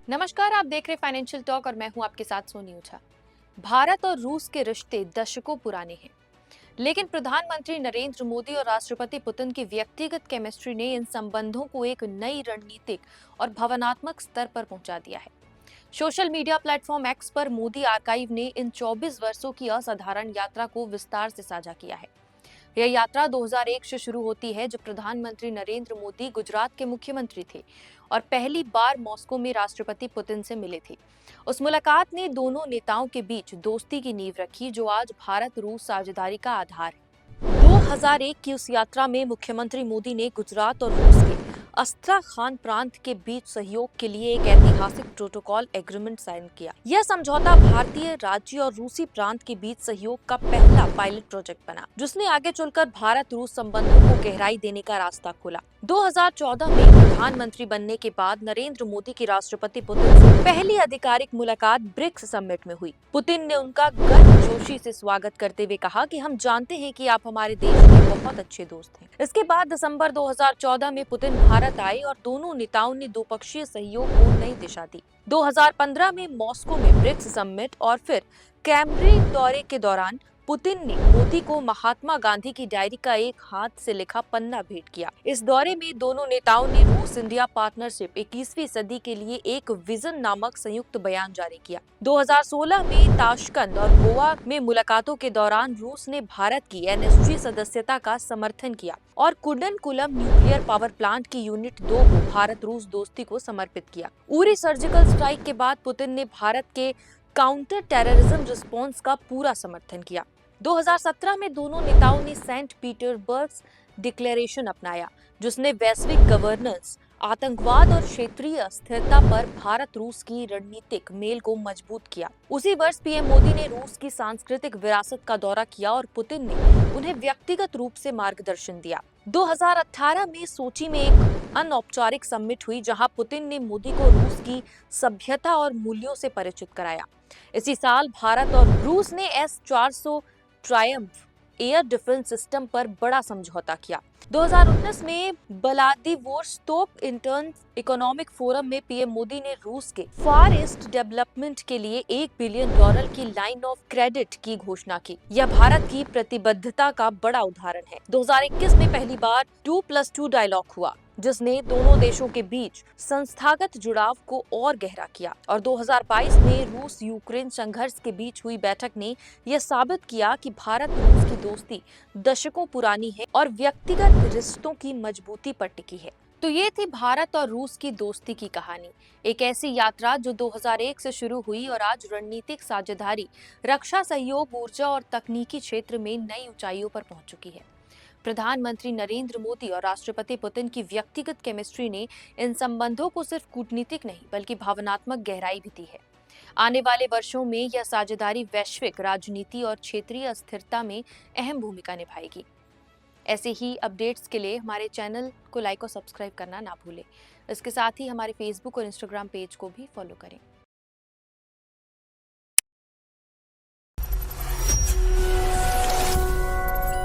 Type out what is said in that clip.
नमस्कार, आप देख रहे फाइनेंशियल टॉक और मैं हूं आपके साथ सोनी ओझा। भारत और रूस के रिश्ते दशकों पुराने हैं, लेकिन प्रधानमंत्री नरेंद्र मोदी और राष्ट्रपति पुतिन की व्यक्तिगत केमिस्ट्री ने इन संबंधों को एक नई रणनीतिक और भावनात्मक स्तर पर पहुंचा दिया है। सोशल मीडिया प्लेटफॉर्म एक्स पर मोदी आर्काइव ने इन 24 वर्षों की असाधारण यात्रा को विस्तार से साझा किया है। यह यात्रा 2001 से शुरू होती है, जब प्रधानमंत्री नरेंद्र मोदी गुजरात के मुख्यमंत्री थे और पहली बार मॉस्को में राष्ट्रपति पुतिन से मिले थे। उस मुलाकात ने दोनों नेताओं के बीच दोस्ती की नींव रखी, जो आज भारत रूस साझेदारी का आधार है। 2001 की उस यात्रा में मुख्यमंत्री मोदी ने गुजरात और रूस के अस्ट्राखान प्रांत के बीच सहयोग के लिए एक ऐतिहासिक प्रोटोकॉल एग्रीमेंट साइन किया। यह समझौता भारतीय राज्य और रूसी प्रांत के बीच सहयोग का पहला पायलट प्रोजेक्ट बना, जिसने आगे चलकर भारत रूस संबंधों को गहराई देने का रास्ता खोला। 2014 में प्रधानमंत्री बनने के बाद नरेंद्र मोदी की राष्ट्रपति पुतिन से पहली आधिकारिक मुलाकात ब्रिक्स समिट में हुई। पुतिन ने उनका गर्मजोशी से स्वागत करते हुए कहा कि हम जानते हैं कि आप हमारे देश के बहुत अच्छे दोस्त हैं। इसके बाद दिसंबर 2014 में पुतिन भारत आए और दोनों नेताओं ने द्विपक्षीय सहयोग को नई दिशा दी। 2015 में मॉस्को में ब्रिक्स समिट और फिर कैम्ब्रिज दौरे के दौरान पुतिन ने मोदी को महात्मा गांधी की डायरी का एक हाथ से लिखा पन्ना भेंट किया। इस दौरे में दोनों नेताओं ने रूस इंडिया पार्टनरशिप 21वीं सदी के लिए एक विजन नामक संयुक्त बयान जारी किया। 2016 में ताशकंद और गोवा में मुलाकातों के दौरान रूस ने भारत की एनएसजी सदस्यता का समर्थन किया और कुडनकुलम न्यूक्लियर पावर प्लांट की यूनिट 2 को भारत रूस दोस्ती को समर्पित किया। उरी सर्जिकल स्ट्राइक के बाद पुतिन ने भारत के काउंटर टेररिज्म रिस्पॉन्स का पूरा समर्थन किया। 2017 में दोनों नेताओं ने सेंट पीटर्सबर्ग डिक्लेरेशन अपनाया, जिसने वैश्विक गवर्नेंस, आतंकवाद और क्षेत्रीय अस्थिरता पर भारत रूस की रणनीतिक मेल को मजबूत किया। उसी वर्ष पीएम मोदी ने रूस की सांस्कृतिक विरासत का दौरा किया और पुतिन ने उन्हें व्यक्तिगत रूप से मार्गदर्शन दिया। 2018 में सोची में एक अनौपचारिक समिट हुई, जहां पुतिन ने मोदी को रूस की सभ्यता और मूल्यों से परिचित कराया। इसी साल भारत और रूस ने S-400 Triumph air defence system पर बड़ा समझौता किया। 2019 में व्लादिवोस्तोक इंटर्न इकोनॉमिक फोरम में पीएम मोदी ने रूस के फार ईस्ट डेवलपमेंट के लिए $1 बिलियन की लाइन ऑफ क्रेडिट की घोषणा की। यह भारत की प्रतिबद्धता का बड़ा उदाहरण है। 2021 में पहली बार 2+2 डायलॉग हुआ, जिसने दोनों देशों के बीच संस्थागत जुड़ाव को और गहरा किया। और 2022 में रूस यूक्रेन संघर्ष के बीच हुई बैठक ने यह साबित किया कि भारत रूस की दोस्ती दशकों पुरानी है और व्यक्तिगत रिश्तों की मजबूती पर टिकी है। तो ये थी भारत और रूस की दोस्ती की कहानी, एक ऐसी यात्रा जो 2001 से शुरू हुई और आज रणनीतिक साझेदारी, रक्षा सहयोग, ऊर्जा और तकनीकी क्षेत्र में नई ऊंचाइयों पर पहुंच चुकी है। प्रधानमंत्री नरेंद्र मोदी और राष्ट्रपति पुतिन की व्यक्तिगत केमिस्ट्री ने इन संबंधों को सिर्फ कूटनीतिक नहीं बल्कि भावनात्मक गहराई भी दी है। आने वाले वर्षों में यह साझेदारी वैश्विक राजनीति और क्षेत्रीय स्थिरता में अहम भूमिका निभाएगी। ऐसे ही अपडेट्स के लिए हमारे चैनल को लाइक और सब्सक्राइब करना ना भूलें। इसके साथ ही हमारे फेसबुक और इंस्टाग्राम पेज को भी फॉलो करें।